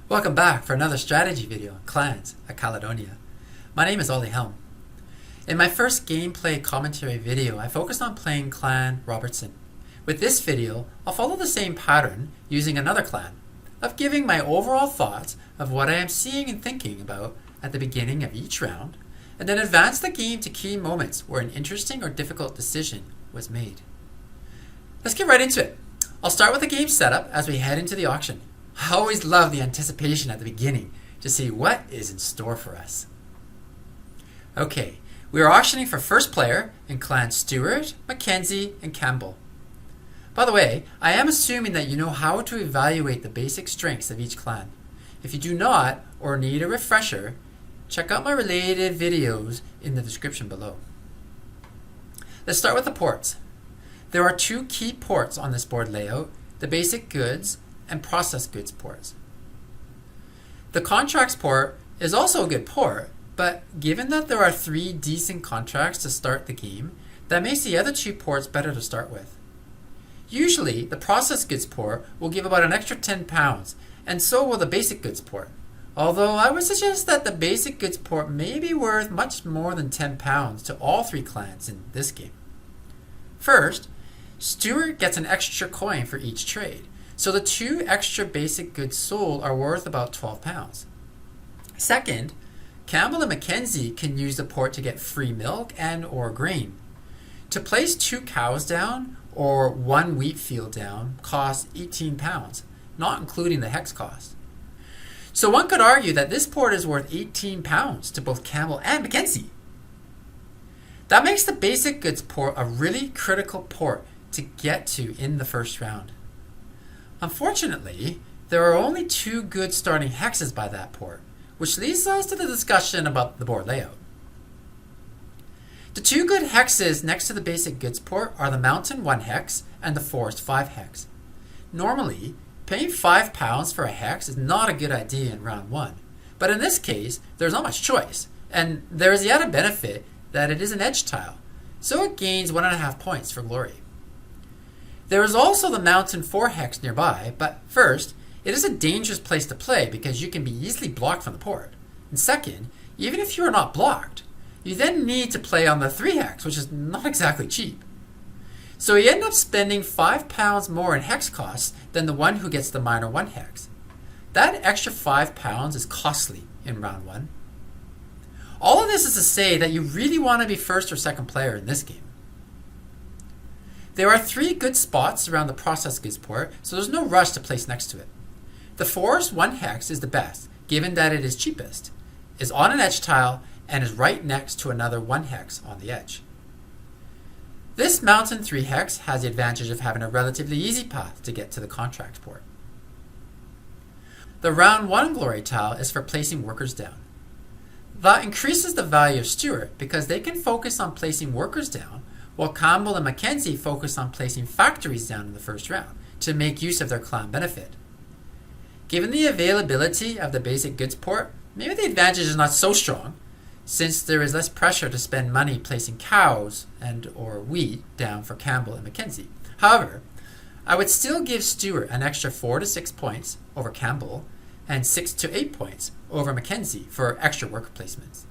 Welcome back for another strategy video on Clans of Caledonia. My name is Ollie Helm. In my first gameplay commentary video, I focused on playing Clan Robertson. With this video, I'll follow the same pattern using another clan, of giving my overall thoughts of what I am seeing and thinking about at the beginning of each round, and then advance the game to key moments where an interesting or difficult decision was made. Let's get right into it. I'll start with the game setup as we head into the auction. I always love the anticipation at the beginning to see what is in store for us. Okay, we are auctioning for first player in Clan Stewart, MacKenzie, and Campbell. By the way, I am assuming that you know how to evaluate the basic strengths of each clan. If you do not, or need a refresher, check out my related videos in the description below. Let's start with the ports. There are two key ports on this board layout, the basic goods and processed goods ports. The contracts port is also a good port, but given that there are 3 decent contracts to start the game, that makes the other 2 ports better to start with. Usually, the processed goods port will give about an extra £10, and so will the basic goods port. Although I would suggest that the basic goods port may be worth much more than £10 to all 3 clans in this game. First, Stewart gets an extra coin for each trade, so the 2 extra basic goods sold are worth about £12. Second, Campbell and MacKenzie can use the port to get free milk and or grain. To place 2 cows down or 1 wheat field down costs £18, not including the hex cost. So one could argue that this port is worth £18 to both Campbell and MacKenzie. That makes the basic goods port a really critical port to get to in the first round. Unfortunately, there are only 2 good starting hexes by that port, which leads us to the discussion about the board layout. The 2 good hexes next to the basic goods port are the Mountain 1 hex and the Forest 5 hex. Normally, paying £5 for a hex is not a good idea in round 1, but in this case, there's not much choice, and there is the added benefit that it is an edge tile, so it gains 1.5 points for glory. There is also the Mountain 4 hex nearby, but first, it is a dangerous place to play because you can be easily blocked from the port. And second, even if you are not blocked, you then need to play on the 3 hex, which is not exactly cheap. So you end up spending £5 more in hex costs than the one who gets the minor 1 hex. That extra £5 is costly in round 1. All of this is to say that you really want to be first or second player in this game. There are 3 good spots around the processed goods port, so there's no rush to place next to it. The Forest 1 hex is the best, given that it is cheapest, is on an edge tile, and is right next to another 1 hex on the edge. This Mountain 3 hex has the advantage of having a relatively easy path to get to the contract port. The round 1 glory tile is for placing workers down. That increases the value of Stewart because they can focus on placing workers down, while Campbell and MacKenzie focus on placing factories down in the first round to make use of their clan benefit. Given the availability of the basic goods port, maybe the advantage is not so strong, since there is less pressure to spend money placing cows and or wheat down for Campbell and MacKenzie. However, I would still give Stewart an extra 4 to 6 points over Campbell and 6 to 8 points over MacKenzie for extra worker placements.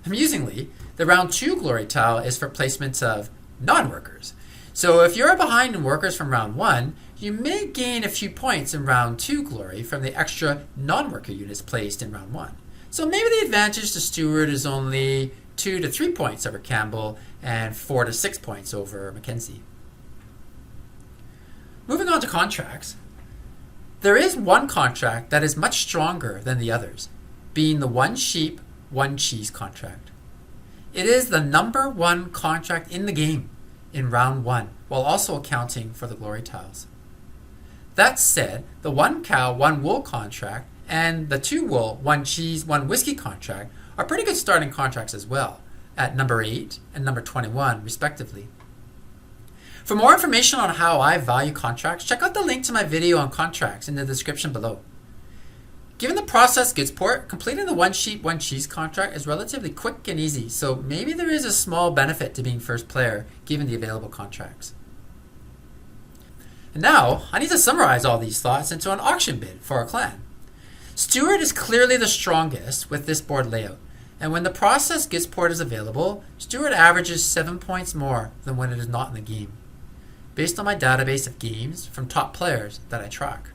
Amusingly, the round 2 glory tile is for placements of non-workers. So if you're behind in workers from round 1, you may gain a few points in round 2 glory from the extra non-worker units placed in round 1. So maybe the advantage to Stewart is only 2 to 3 points over Campbell and 4 to 6 points over MacKenzie. Moving on to contracts. There is one contract that is much stronger than the others, being the 1 sheep, 1 cheese contract. It is the number 1 contract in the game in round 1, while also accounting for the glory tiles. That said, the 1 cow, 1 wool contract and the 2 wool, 1 cheese, 1 whiskey contract are pretty good starting contracts as well, at number 8 and number 21 respectively. For more information on how I value contracts, check out the link to my video on contracts in the description below. Given the processed goods port, completing the 1 sheep, 1 cheese contract is relatively quick and easy, so maybe there is a small benefit to being first player given the available contracts. And now, I need to summarize all these thoughts into an auction bid for our clan. Stuart is clearly the strongest with this board layout, and when the processed goods port is available, Stuart averages 7 points more than when it is not in the game, based on my database of games from top players that I track.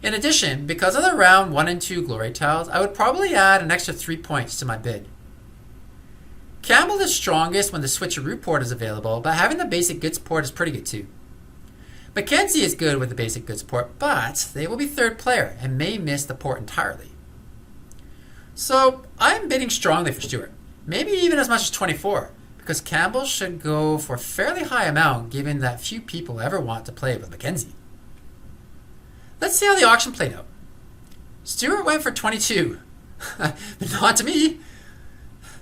In addition, because of the round 1 and 2 glory tiles, I would probably add an extra 3 points to my bid. Campbell is strongest when the switcheroo port is available, but having the basic goods port is pretty good too. MacKenzie is good with the basic goods port, but they will be third player and may miss the port entirely. So I'm bidding strongly for Stuart, maybe even as much as 24, because Campbell should go for a fairly high amount given that few people ever want to play with MacKenzie. Let's see how the auction played out. Stuart went for 22, but not to me.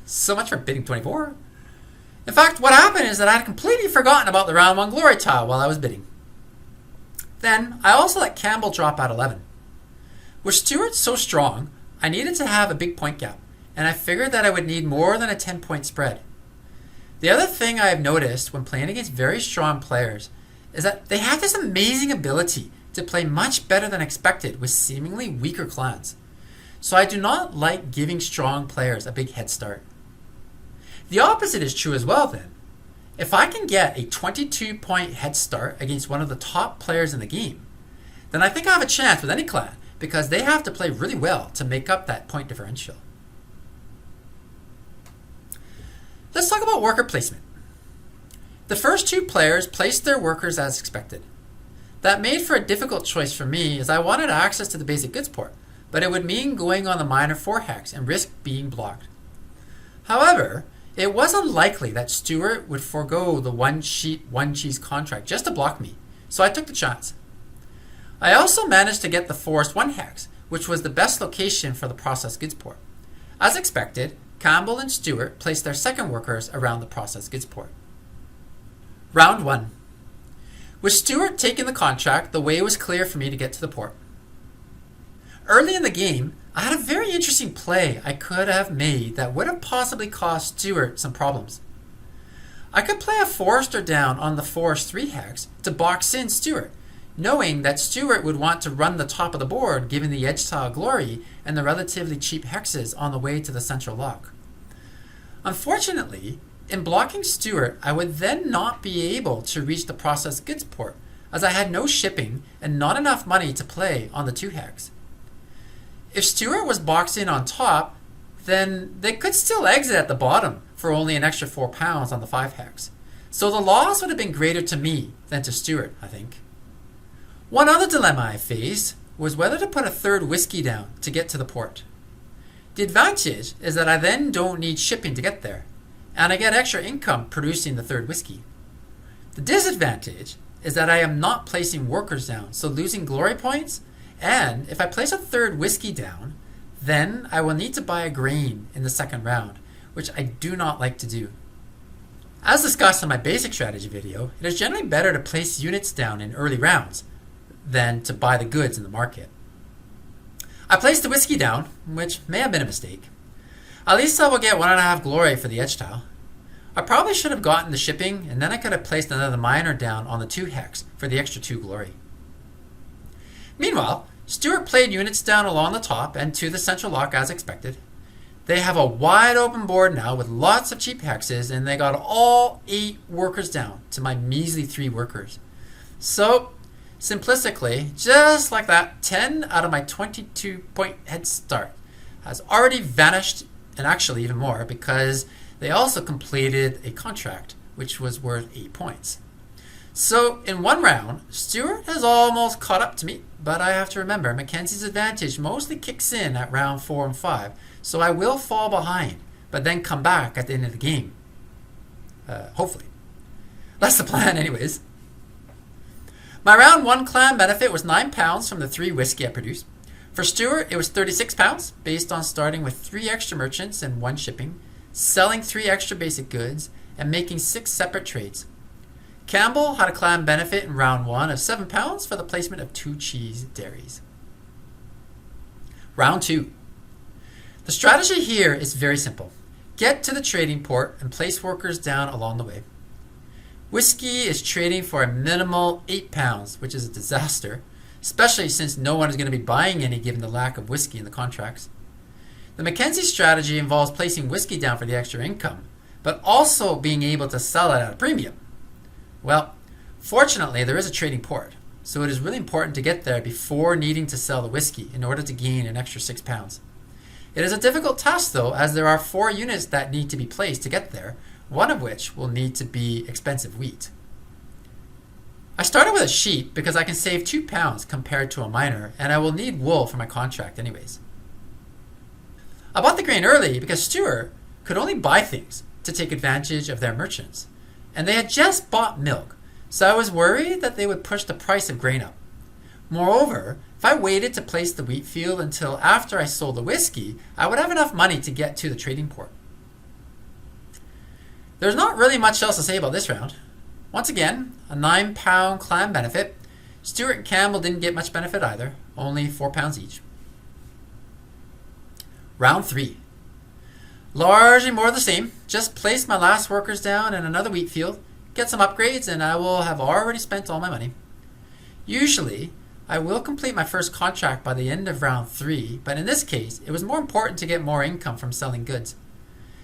So much for bidding 24. In fact, what happened is that I had completely forgotten about the round 1 glory tile while I was bidding. Then I also let Campbell drop at 11. With Stuart so strong, I needed to have a big point gap, and I figured that I would need more than a 10-point spread. The other thing I have noticed when playing against very strong players is that they have this amazing ability to play much better than expected with seemingly weaker clans. So I do not like giving strong players a big head start. The opposite is true as well then. If I can get a 22-point head start against one of the top players in the game, then I think I have a chance with any clan because they have to play really well to make up that point differential. Let's talk about worker placement. The first 2 players placed their workers as expected. That made for a difficult choice for me as I wanted access to the basic goods port, but it would mean going on the minor 4 hex and risk being blocked. However, it was unlikely that Stuart would forego the 1 sheet, 1 cheese contract just to block me, so I took the chance. I also managed to get the forest 1 hex, which was the best location for the processed goods port. As expected, Campbell and Stuart placed their second workers around the processed goods port. Round 1. With Stuart taking the contract, the way was clear for me to get to the port. Early in the game, I had a very interesting play I could have made that would have possibly caused Stuart some problems. I could play a forester down on the forest 3 hex to box in Stuart, knowing that Stuart would want to run the top of the board given the edge tile glory and the relatively cheap hexes on the way to the central lock. Unfortunately, in blocking Stuart, I would then not be able to reach the processed goods port as I had no shipping and not enough money to play on the 2 hex. If Stuart was boxed in on top, then they could still exit at the bottom for only an extra £4 on the 5 hex. So the loss would have been greater to me than to Stuart, I think. One other dilemma I faced was whether to put a 3rd whiskey down to get to the port. The advantage is that I then don't need shipping to get there, and I get extra income producing the 3rd whiskey. The disadvantage is that I am not placing workers down, so losing glory points, and if I place a 3rd whiskey down, then I will need to buy a grain in the second round, which I do not like to do. As discussed in my basic strategy video, it is generally better to place units down in early rounds than to buy the goods in the market. I placed the whiskey down, which may have been a mistake. At least I will get 1.5 glory for the edge tile. I probably should have gotten the shipping, and then I could have placed another miner down on the 2 hex for the extra 2 glory. Meanwhile, Stuart played units down along the top and to the central lock as expected. They have a wide open board now with lots of cheap hexes, and they got all 8 workers down to my measly 3 workers. So, simplistically, just like that, 10 out of my 22-point head start has already vanished, and actually even more, because they also completed a contract, which was worth 8 points. So, in one round, Stuart has almost caught up to me, but I have to remember, MacKenzie's advantage mostly kicks in at round 4 and 5, so I will fall behind, but then come back at the end of the game. Hopefully. That's the plan anyways. My round 1 clan benefit was £9 from the 3 whiskey I produced. For Stuart, it was £36, based on starting with 3 extra merchants and 1 shipping, selling 3 extra basic goods, and making 6 separate trades. Campbell had a clan benefit in round 1 of £7 for the placement of 2 cheese dairies. Round 2. The strategy here is very simple. Get to the trading port and place workers down along the way. Whiskey is trading for a minimal £8, which is a disaster, especially since no one is going to be buying any given the lack of whiskey in the contracts. The MacKenzie strategy involves placing whiskey down for the extra income, but also being able to sell it at a premium. Well, fortunately, there is a trading port, so it is really important to get there before needing to sell the whiskey in order to gain an extra £6. It is a difficult task though, as there are 4 units that need to be placed to get there, one of which will need to be expensive wheat. I started with a sheep because I can save £2 compared to a miner, and I will need wool for my contract anyways. I bought the grain early because Stuart could only buy things to take advantage of their merchants, and they had just bought milk, so I was worried that they would push the price of grain up. Moreover, if I waited to place the wheat field until after I sold the whiskey, I would have enough money to get to the trading port. There's not really much else to say about this round. Once again, a £9 clan benefit. Stuart and Campbell didn't get much benefit either, only £4 each. Round 3. Largely more of the same. Just place my last workers down in another wheat field, get some upgrades, and I will have already spent all my money. Usually, I will complete my first contract by the end of round 3, but in this case, it was more important to get more income from selling goods.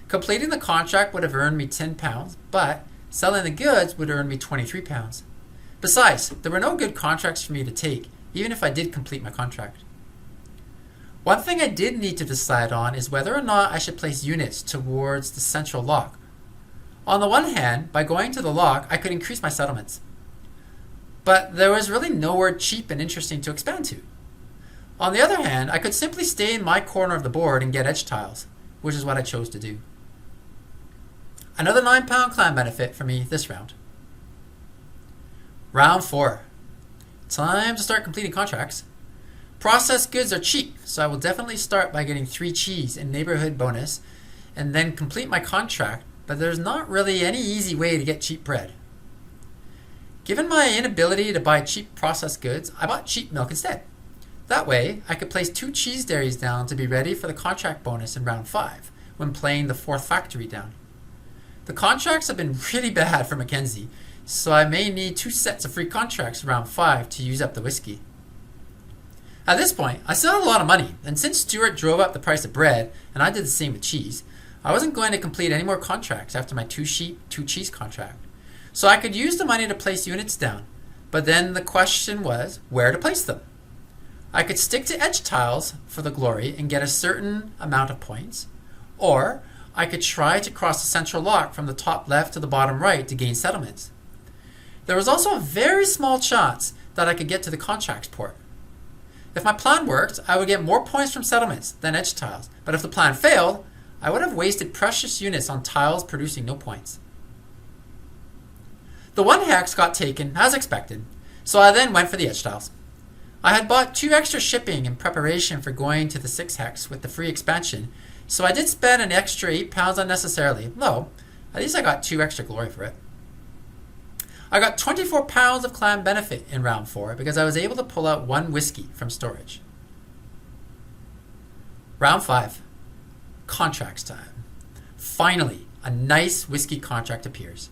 Completing the contract would have earned me £10, but selling the goods would earn me £23. Besides, there were no good contracts for me to take, even if I did complete my contract. One thing I did need to decide on is whether or not I should place units towards the central lock. On the one hand, by going to the lock, I could increase my settlements. But there was really nowhere cheap and interesting to expand to. On the other hand, I could simply stay in my corner of the board and get edge tiles, which is what I chose to do. Another £9 clan benefit for me this round. Round 4. Time to start completing contracts. Processed goods are cheap, so I will definitely start by getting 3 cheese and neighborhood bonus and then complete my contract, but there's not really any easy way to get cheap bread. Given my inability to buy cheap processed goods, I bought cheap milk instead. That way, I could place 2 cheese dairies down to be ready for the contract bonus in round 5 when playing the 4th factory down. The contracts have been really bad for MacKenzie, so I may need 2 sets of free contracts in round 5 to use up the whiskey. At this point, I still had a lot of money, and since Stuart drove up the price of bread, and I did the same with cheese, I wasn't going to complete any more contracts after my 2 sheep, 2 cheese contract. So I could use the money to place units down, but then the question was where to place them. I could stick to edge tiles for the glory and get a certain amount of points, or I could try to cross the central lock from the top left to the bottom right to gain settlements. There was also a very small chance that I could get to the contracts port. If my plan worked, I would get more points from settlements than edge tiles, but if the plan failed, I would have wasted precious units on tiles producing no points. The 1 hex got taken as expected, so I then went for the edge tiles. I had bought 2 extra shipping in preparation for going to the 6 hex with the free expansion, so I did spend an extra £8 unnecessarily, though at least I got 2 extra glory for it. I got £24 of clan benefit in round 4 because I was able to pull out 1 whiskey from storage. Round 5. Contracts time. Finally, a nice whiskey contract appears.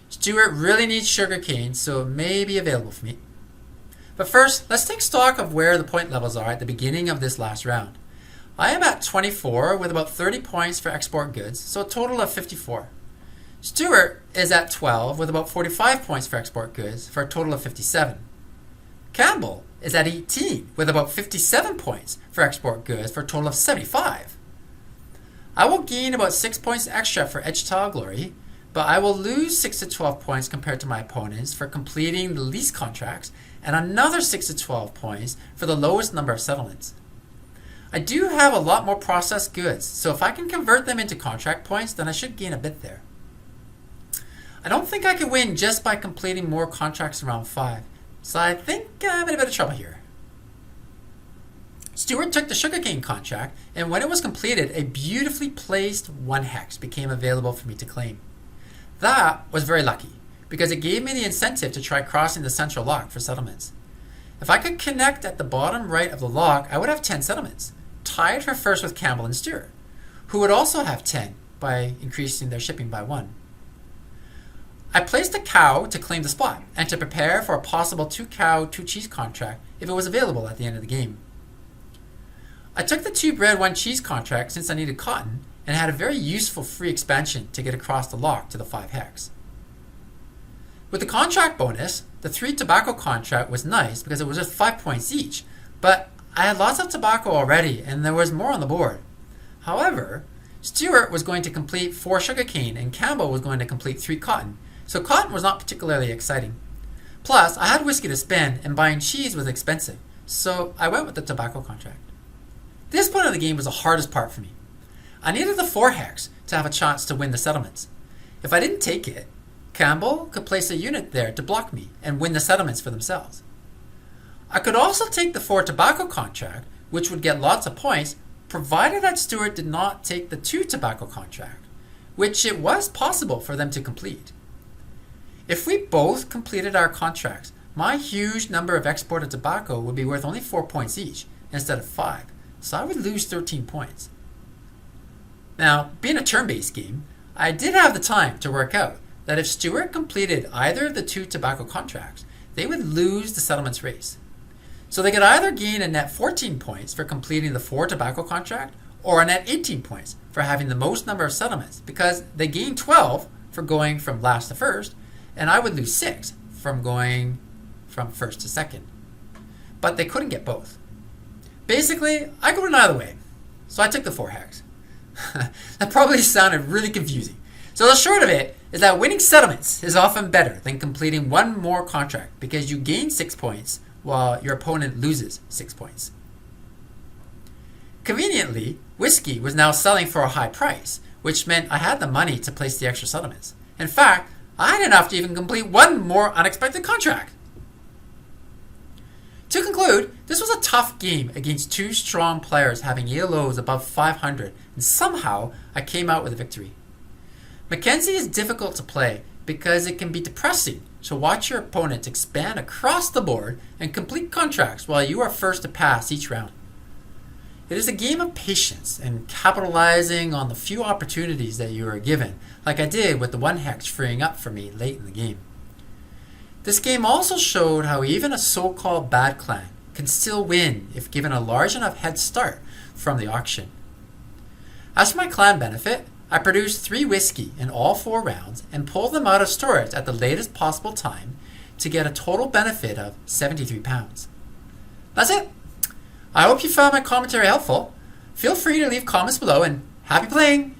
Stuart really needs sugarcane, so it may be available for me. But first, let's take stock of where the point levels are at the beginning of this last round. I am at 24 with about 30 points for export goods, so a total of 54. Stuart is at 12 with about 45 points for export goods for a total of 57. Campbell is at 18 with about 57 points for export goods for a total of 75. I will gain about 6 points extra for edge tile glory, but I will lose 6 to 12 points compared to my opponents for completing the lease contracts and another 6 to 12 points for the lowest number of settlements. I do have a lot more processed goods, so if I can convert them into contract points, then I should gain a bit there. I don't think I can win just by completing more contracts in round 5, so I think I'm in a bit of trouble here. Stuart took the sugarcane contract, and when it was completed, a beautifully placed 1 hex became available for me to claim. That was very lucky, because it gave me the incentive to try crossing the central lock for settlements. If I could connect at the bottom right of the lock, I would have 10 settlements, tied for first with Campbell and Stuart, who would also have 10 by increasing their shipping by 1. I placed a cow to claim the spot and to prepare for a possible 2 cow, 2 cheese contract if it was available at the end of the game. I took the 2 bread 1 cheese contract since I needed cotton and had a very useful free expansion to get across the lock to the 5 hex. With the contract bonus, the 3 tobacco contract was nice because it was just 5 points each, but I had lots of tobacco already and there was more on the board. However, Stewart was going to complete 4 sugarcane and Campbell was going to complete 3 cotton, so cotton was not particularly exciting. Plus, I had whiskey to spend and buying cheese was expensive, so I went with the tobacco contract. This point of the game was the hardest part for me. I needed the 4 hex to have a chance to win the settlements. If I didn't take it, Campbell could place a unit there to block me and win the settlements for themselves. I could also take the 4 tobacco contract, which would get lots of points, provided that Stewart did not take the 2 tobacco contract, which it was possible for them to complete. If we both completed our contracts, my huge number of exported tobacco would be worth only 4 points each instead of 5, so I would lose 13 points. Now, being a turn-based game, I did have the time to work out that if Stewart completed either of the 2 tobacco contracts, they would lose the settlements race. So they could either gain a net 14 points for completing the 4 tobacco contract or a net 18 points for having the most number of settlements because they gained 12 for going from last to first and I would lose 6 from going from first to second. But they couldn't get both. Basically, I could win either way, so I took the 4 hex. That probably sounded really confusing. So the short of it is that winning settlements is often better than completing 1 more contract because you gain 6 points while your opponent loses 6 points. Conveniently, whiskey was now selling for a high price, which meant I had the money to place the extra settlements. In fact, I had enough to even complete 1 more unexpected contract. To conclude, this was a tough game against 2 strong players having ELOs above 500, and somehow I came out with a victory. MacKenzie is difficult to play because it can be depressing to watch your opponent expand across the board and complete contracts while you are first to pass each round. It is a game of patience and capitalizing on the few opportunities that you are given, like I did with the 1 hex freeing up for me late in the game. This game also showed how even a so-called bad clan can still win if given a large enough head start from the auction. As for my clan benefit, I produced 3 whiskey in all 4 rounds and pulled them out of storage at the latest possible time to get a total benefit of £73. That's it. I hope you found my commentary helpful. Feel free to leave comments below and happy playing!